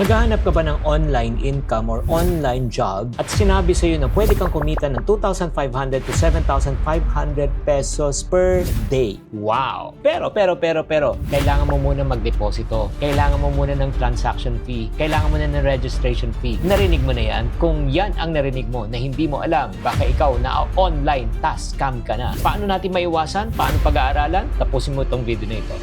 Naghahanap ka ba ng online income or online job at sinabi sa iyo na pwede kang kumita ng 2,500 to 7,500 pesos per day? Wow! Pero, kailangan mo muna magdeposito. Kailangan mo muna ng transaction fee. Kailangan mo na ng registration fee. Narinig mo na yan? Kung yan ang narinig mo na hindi mo alam, baka ikaw na online task scam ka na. Paano natin maiwasan? Paano pag-aaralan? Tapusin mo itong video na ito.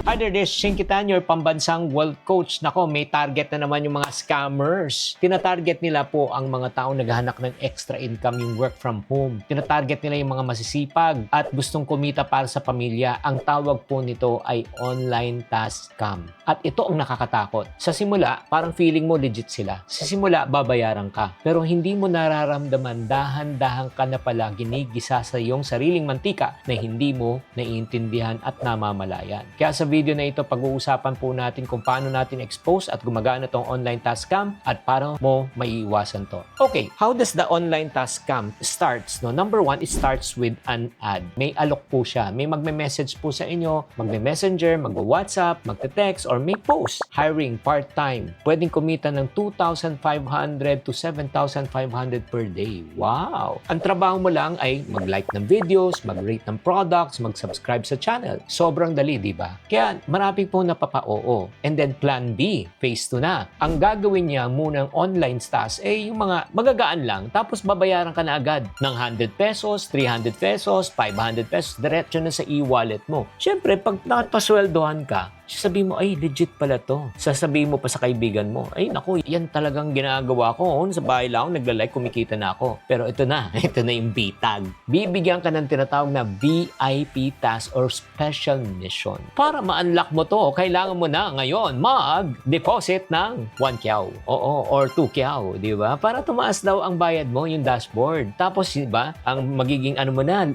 Other this, Shinkitan, your pambansang wealth coach. Nako, may target na naman yung mga scammers. Tinatarget nila po ang mga taong naghahanap ng extra income, yung work from home. Tinatarget nila yung mga masisipag at gustong kumita para sa pamilya. Ang tawag po nito ay online task scam. At ito ang nakakatakot. Sa simula, parang feeling mo legit sila. Sa simula, babayaran ka. Pero hindi mo nararamdaman, dahan-dahan ka na pala ginigisa sa iyong sariling mantika na hindi mo naiintindihan at namamalayan. Kaya sa video na ito, pag-uusapan po natin kung paano natin expose at gumagana tong online task scam at paano mo maiiwasan to. Okay, how does the online task scam starts? No? Number one, it starts with an ad. May alok po siya. May magme-message po sa inyo, magme-messenger, mag-WhatsApp, magte-text, or may post. Hiring part-time. Pwedeng kumita ng 2,500 to 7,500 per day. Wow! Ang trabaho mo lang ay mag-like ng videos, mag-rate ng products, mag-subscribe sa channel. Sobrang dali, di ba? Kaya marami po napapa-oo. And then plan B, phase 2 na. Ang gagawin niya munang online stas yung mga magagaan lang, tapos babayaran ka na agad ng 100 pesos, 300 pesos, 500 pesos, diretso na sa e-wallet mo. Siyempre, pag nakapasweldohan ka, sasabihin mo, ay, legit pala to. Sasabihin mo pa sa kaibigan mo, ay, naku, yan talagang ginagawa ko. Sa bahay lang ako, nagla-like, kumikita na ako. Pero ito na yung bitag. Bibigyan ka ng tinatawag na VIP task or special mission. Para ma-unlock mo to, kailangan mo na ngayon mag-deposit ng 1 kyaw. Oo, or 2 kyaw, di ba? Para tumaas daw ang bayad mo, yung dashboard. Tapos, di ba, ang magiging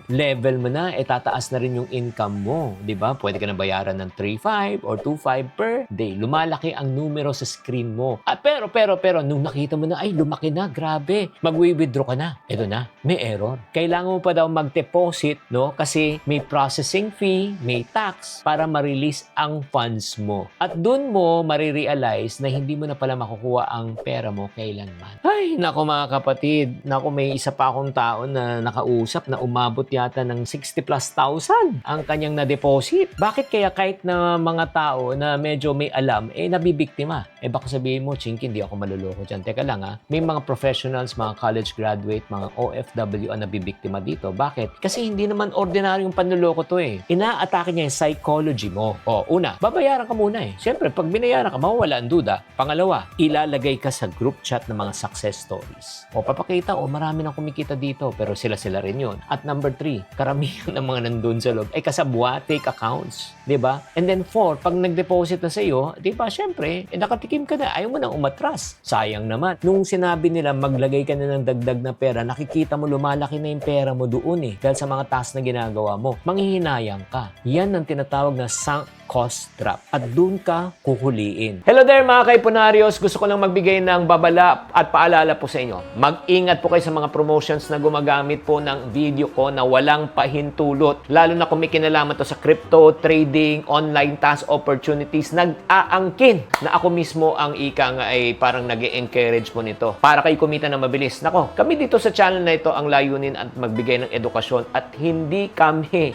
level mo na, tataas na rin yung income mo. Di ba? Pwede ka na bayaran ng 3,500 or 2,500 per day. Lumalaki ang numero sa screen mo. Pero, nung nakita mo na, ay, lumaki na, grabe. Magwi-withdraw ka na. Ito na, may error. Kailangan mo pa daw mag-deposit, no? Kasi may processing fee, may tax, para ma-release ang funds mo. At dun mo marirealize na hindi mo na pala makukuha ang pera mo kailanman. Ay, nako mga kapatid. Nako, may isa pa akong tao na nakausap na umabot yata ng 60,000+ ang kanyang na-deposit. Bakit kaya kahit na mga tao na medyo may alam, nabibiktima? Baka sabihin mo, Chinky, hindi ako maluloko dyan. Teka lang may mga professionals, mga college graduate, mga OFW ang nabibiktima dito. Bakit? Kasi hindi naman ordinaryong panluloko to Ina-atake niya yung psychology mo. Una, babayaran ka muna Siyempre, pag binayaran ka, mawawala ang duda. Pangalawa, ilalagay ka sa group chat ng mga success stories. Papakita, marami nang kumikita dito, pero sila rin yun. At number 3, karamihan ng mga nandun sa loob ay kasabwa, fake accounts. Diba? And then 4, pag nag-deposit na sa iyo, di ba, syempre, nakatikim ka na, ayaw mo nang umatras. Sayang naman. Nung sinabi nila, maglagay ka na ng dagdag na pera, nakikita mo lumalaki na yung pera mo doon dahil sa mga task na ginagawa mo. Manghihinayang ka. Yan ang tinatawag na sunk cost trap. At doon ka kuhuliin. Hello there mga kaipunaryos. Gusto ko lang magbigay ng babala at paalala po sa inyo. Mag-ingat po kayo sa mga promotions na gumagamit po ng video ko na walang pahintulot. Lalo na kung may kinalaman to sa crypto, trading, online task opportunities, nag-aangkin na ako mismo ang ay parang nag-encourage po nito para kayo kumita na mabilis. Nako, kami dito sa channel na ito ang layunin at magbigay ng edukasyon at hindi kami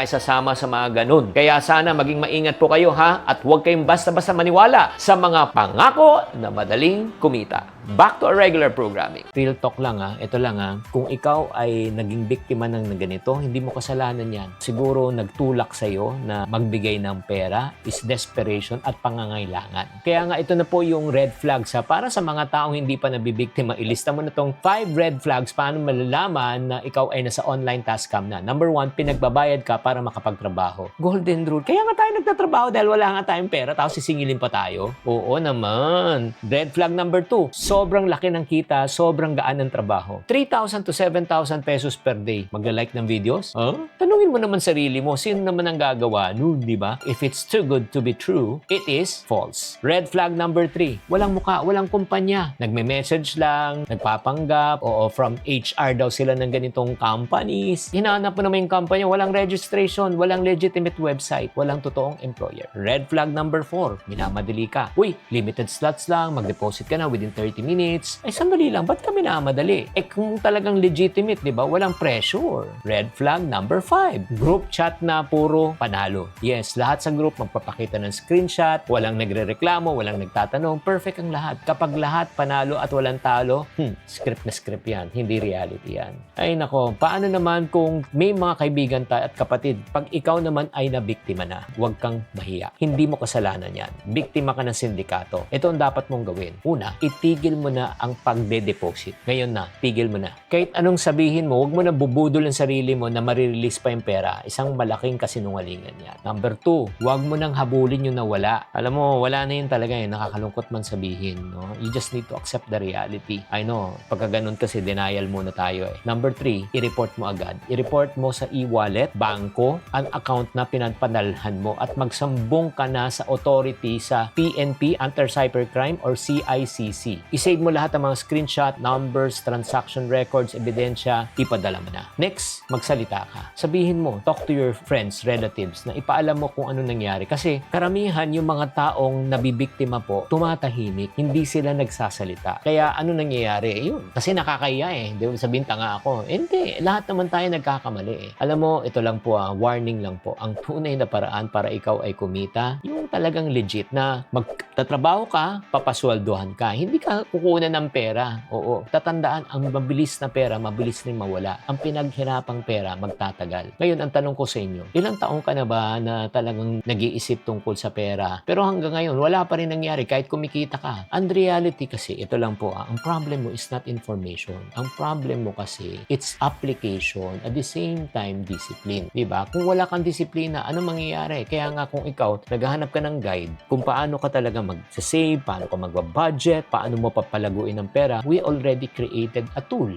isasama sa mga ganun. Kaya sana maging maingat po kayo at huwag kayong basta-basta maniwala sa mga pangako na madaling kumita. Back to our regular programming. Real talk lang ito lang kung ikaw ay naging biktima ng ganito, hindi mo kasalanan yan. Siguro nagtulak sa'yo na magbigay ng pera is desperation at pangangailangan. Kaya ito na po yung red flags para sa mga taong hindi pa nabibiktima. Ilista mo na tong 5 red flags paano malalaman na ikaw ay nasa online task scam na. Number 1, pinagbabayad ka para makapagtrabaho. Golden rule. Kaya tayo nagtatrabaho dahil wala tayong pera tapos sisingilin pa tayo. Oo naman. Red flag number 2, sobrang laki ng kita, sobrang gaan ng trabaho. 3,000 to 7,000 pesos per day. Magla-like ng videos? Tanungin mo naman sarili mo, sino naman ang gagawa nun, di ba? If it's too good to be true, it is false. Red flag number 3, walang muka, walang kumpanya. Nagme-message lang, nagpapanggap, oo, from HR daw sila ng ganitong companies. Hinahanap mo naman yung company, walang registration, walang legitimate website, walang totoong employer. Red flag number 4, minamadali ka. Uy, limited slots lang, mag-deposit ka na within 30 minutes. Ay, sandali lang, ba't ka minamadali? Eh, kung talagang legitimate, di ba, walang pressure. Red flag number 5, group chat na puro panalo. Yes, lahat sa group magpapakita ng screenshot, walang nagrereklamo, walang nagtatanong, perfect ang lahat. Kapag lahat panalo at walang talo, script na script yan, hindi reality yan. Ay nako, paano naman kung may mga kaibigan tayo at kapatid, pag ikaw naman ay nabiktima na, huwag kang mahiya. Hindi mo kasalanan yan. Biktima ka ng sindikato. Ito ang dapat mong gawin. Una, itigil mo na ang pagde-deposit. Ngayon na, tigil mo na. Kahit anong sabihin mo, huwag mo na bubudol ang sarili mo na marirelease pa yung pera. Isang malaking kasinungalingan yan. Number 2, huwag mo nang habulin yung nawala. Alam mo, wala na yun talaga eh. Nakakalungkot man sabihin. No? You just need to accept the reality. I know, pagka ganun kasi denial muna tayo eh. Number 3, i-report mo agad. I-report mo sa e-wallet, bangko, ang account na pinagpadalhan mo at magsambong ka na sa authority sa PNP, Anti-Cybercrime or CICC. I-save mo lahat ng mga screenshot, numbers, transaction records, ebidensya, ipadala mo na. Next, magsalita ka. Sabihin mo, talk to your friends, relatives, na ipaalam mo kung ano nangyari. Kasi karamihan yung mga taong nabibiktima po, tumatahimik, hindi sila nagsasalita. Kaya ano nangyayari? Yun. Kasi nakakaya eh. Di ba sabihin tanga ako? Hindi. Lahat naman tayo nagkakamali eh. Alam mo, ito lang po warning lang po. Ang tunay na paraan para ikaw ay kumita, yung talagang legit na magtatrabaho ka, papasweldohan ka. Hindi ka kukunan ng pera. Oo. Tatandaan, ang mabilis na pera, mabilis rin mawala. Ang pinaghirapang pera, magtatagal. Ngayon, ang tanong ko sa inyo, ilang taong ka na ba na talagang nag-iisip tungkol sa pera? Pero hanggang ngayon, wala pa rin nangyari kahit kumikita ka. Ang reality kasi, ito lang po, ang problem mo is not information. Ang problem mo kasi, it's application at the same time, discipline. Diba? Kung wala kang disiplina, ano mangyayari? Kaya nga kung ikaw, naghahanap ka ng guide kung paano ka talaga mag-save, paano ka mag-budget, paano mo papalaguin ang pera, we already created a tool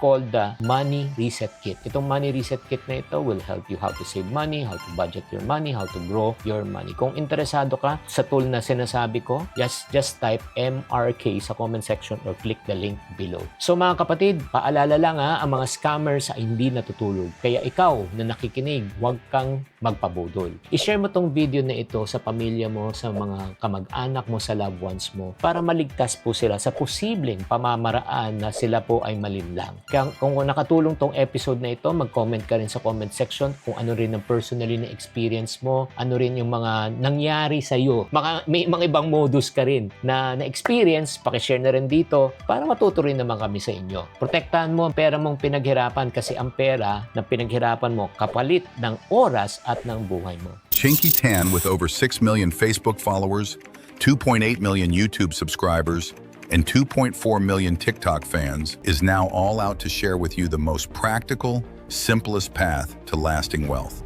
called the Money Reset Kit. Itong Money Reset Kit na ito will help you how to save money, how to budget your money, how to grow your money. Kung interesado ka sa tool na sinasabi ko, just type MRK sa comment section or click the link below. So mga kapatid, paalala lang ang mga scammers ay hindi natutulog. Kaya ikaw na nakikinig, huwag kang magpabudol. I-share mo tong video na ito sa pamilya mo, sa mga kamag-anak mo, sa loved ones mo para maligtas po sila sa posibleng pamamaraan na sila po ay malinlang. Kaya kung nakatulong tong episode na ito, mag-comment ka rin sa comment section kung ano rin ang personally na experience mo, ano rin yung mga nangyari sa iyo. May mga ibang modus ka rin na na-experience, pakishare na rin dito para matuto rin naman kami sa inyo. Protektahan mo ang pera mong pinaghirapan kasi ang pera na pinaghirapan mo kapalit ng oras at ng buhay mo. Chinky Tan, with over 6 million Facebook followers, 2.8 million YouTube subscribers, and 2.4 million TikTok fans, is now all out to share with you the most practical, simplest path to lasting wealth.